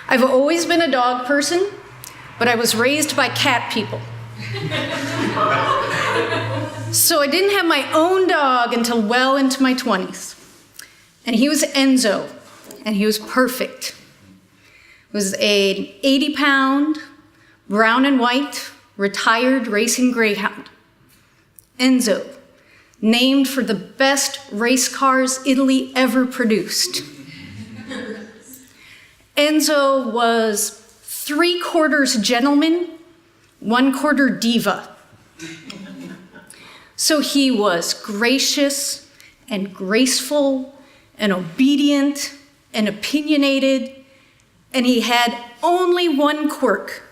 I've always been a dog person, but I was raised by cat people. So I didn't have my own dog until well into my 20s. And he was Enzo, and he was perfect. He was an 80-pound, brown and white, retired racing greyhound. Enzo, named for the best race cars Italy ever produced. Enzo was 3/4 gentleman, 1/4 diva. So he was gracious and graceful and obedient and opinionated, and he had only one quirk,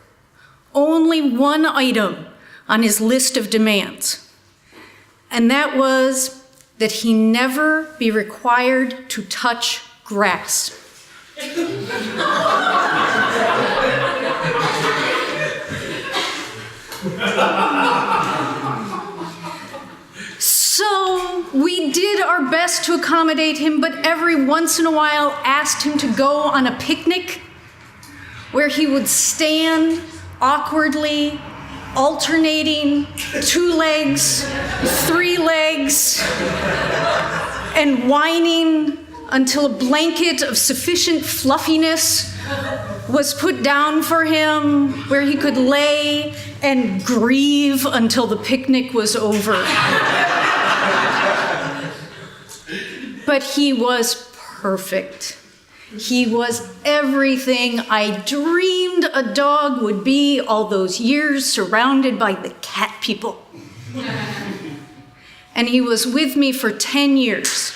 only one item on his list of demands, and that was that he never be required to touch grass. So we did our best to accommodate him, but every once in a while asked him to go on a picnic where he would stand awkwardly, alternating 2 legs, 3 legs, and whining until a blanket of sufficient fluffiness was put down for him where he could lay and grieve until the picnic was over. But he was perfect. He was everything I dreamed a dog would be all those years surrounded by the cat people. And he was with me for 10 years.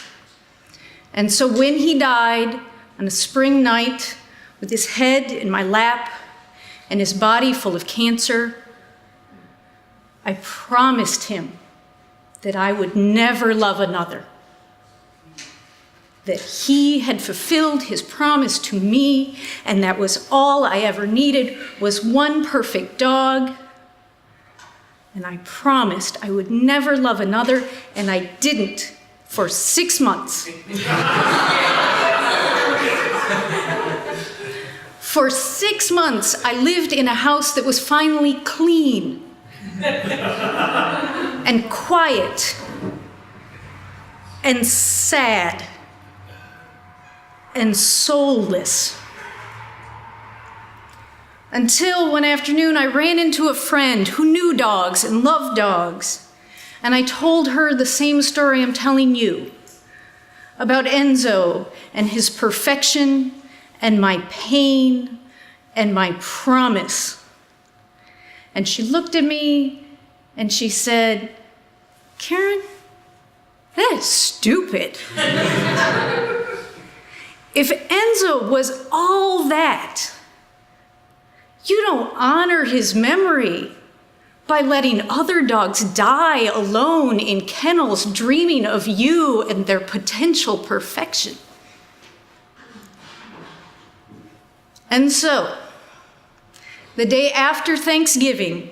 And so when he died on a spring night with his head in my lap and his body full of cancer, I promised him that I would never love another, that he had fulfilled his promise to me, and that was all I ever needed was one perfect dog. And I promised I would never love another, and I didn't for 6 months. For 6 months, I lived in a house that was finally clean and quiet and sad and soulless. Until one afternoon, I ran into a friend who knew dogs and loved dogs. And I told her the same story I'm telling you about Enzo and his perfection and my pain and my promise. And she looked at me and she said, "Karen, that is stupid. If Enzo was all that, you don't honor his memory by letting other dogs die alone in kennels dreaming of you and their potential perfection." And so, the day after Thanksgiving,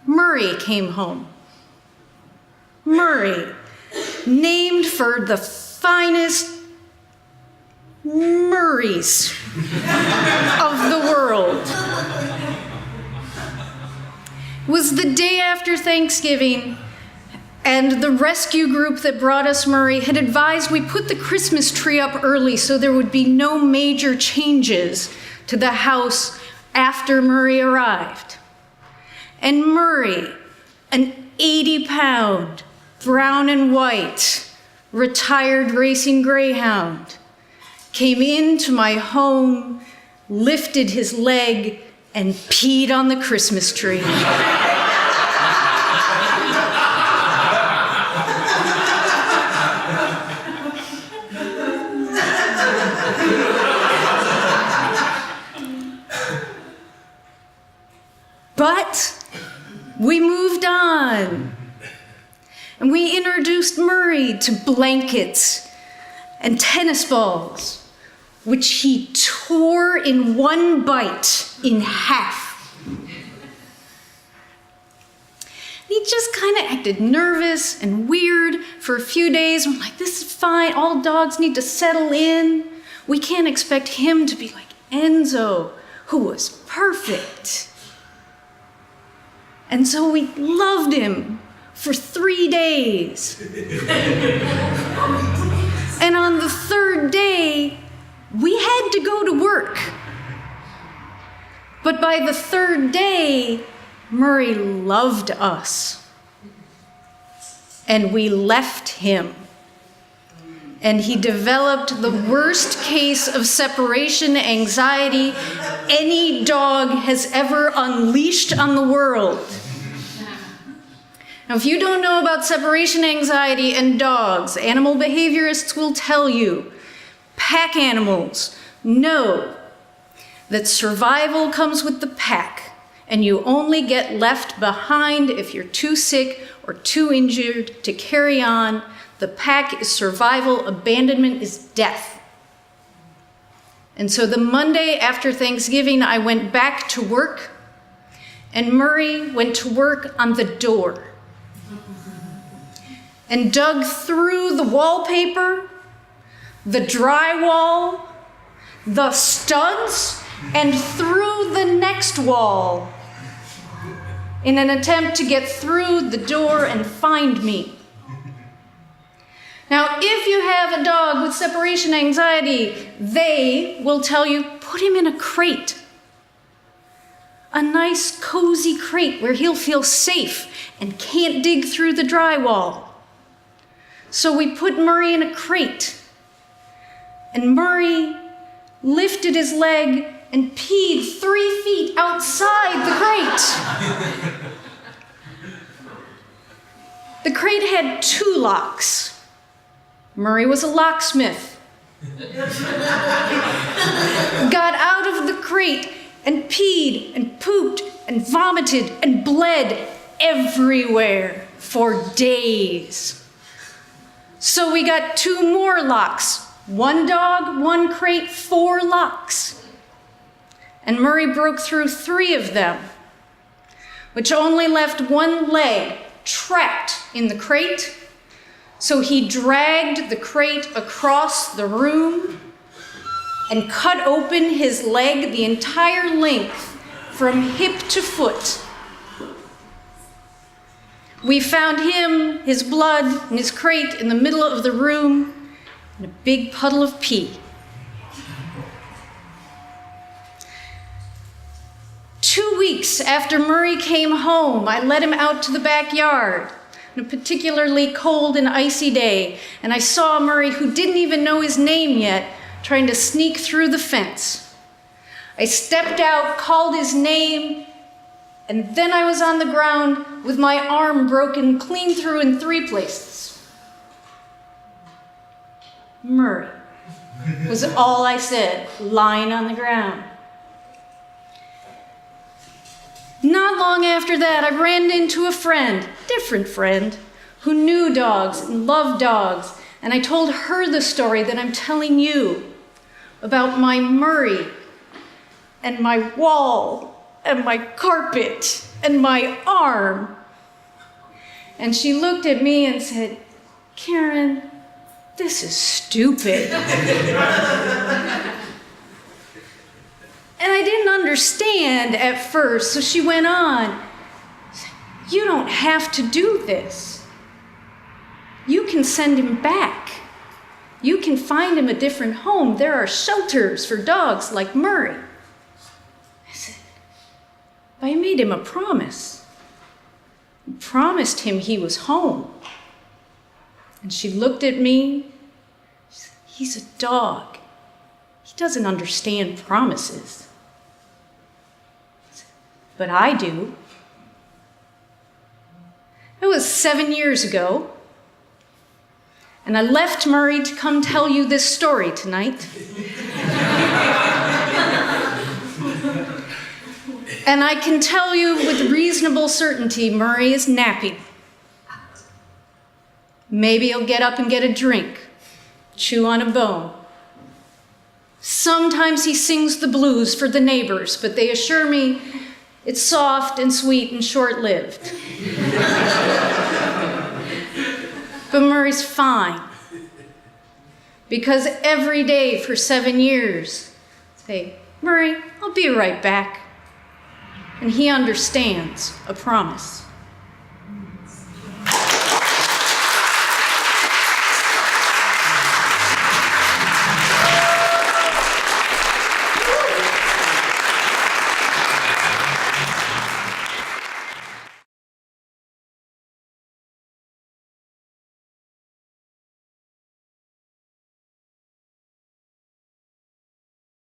Murray came home. Murray, named for the finest Murrays of the world. It was the day after Thanksgiving, and the rescue group that brought us Murray had advised we put the Christmas tree up early so there would be no major changes to the house after Murray arrived. And Murray, an 80-pound, brown and white, retired racing greyhound, came into my home, lifted his leg, and peed on the Christmas tree. But we moved on, and we introduced Murray to blankets and tennis balls, which he tore in one bite in half. He just kind of acted nervous and weird for a few days. I'm like, this is fine. All dogs need to settle in. We can't expect him to be like Enzo, who was perfect. And so we loved him for 3 days. And on the third day, we had to go to work. But by the third day, Murray loved us. And we left him. And he developed the worst case of separation anxiety any dog has ever unleashed on the world. Now, if you don't know about separation anxiety and dogs, animal behaviorists will tell you, pack animals know that survival comes with the pack, and you only get left behind if you're too sick or too injured to carry on. The pack is survival, abandonment is death. And so the Monday after Thanksgiving, I went back to work, and Murray went to work on the door and dug through the wallpaper, the drywall, the studs, and through the next wall in an attempt to get through the door and find me. Now, if you have a dog with separation anxiety, they will tell you, put him in a crate. A nice, cozy crate where he'll feel safe and can't dig through the drywall. So we put Murray in a crate. And Murray lifted his leg and peed 3 feet outside the crate. The crate had 2 locks. Murray was a locksmith. Got out of the crate and peed and pooped and vomited and bled everywhere for days. So we got 2 more locks. 1 dog, 1 crate, 4 locks. And Murray broke through 3 of them, which only left 1 leg trapped in the crate. So he dragged the crate across the room and cut open his leg the entire length from hip to foot. We found him, his blood, and his crate in the middle of the room in a big puddle of pee. 2 weeks after Murray came home, I let him out to the backyard on a particularly cold and icy day, and I saw Murray, who didn't even know his name yet, trying to sneak through the fence. I stepped out, called his name, and then I was on the ground with my arm broken clean through in 3 places. Murray was all I said, lying on the ground. Not long after that, I ran into a friend, different friend, who knew dogs and loved dogs, and I told her the story that I'm telling you about my Murray and my wall and my carpet and my arm. And she looked at me and said, "Karen, this is stupid." And I didn't understand at first, so she went on. "You don't have to do this. You can send him back. You can find him a different home. There are shelters for dogs like Murray." I said, "But I made him a promise. I promised him he was home." And she looked at me. She said, "He's a dog. He doesn't understand promises." "But I do." It was 7 years ago, and I left Murray to come tell you this story tonight. And I can tell you with reasonable certainty, Murray is napping. Maybe he'll get up and get a drink, chew on a bone. Sometimes he sings the blues for the neighbors, but they assure me it's soft and sweet and short-lived. But Murray's fine. Because every day for 7 years, say, Murray, I'll be right back. And he understands a promise.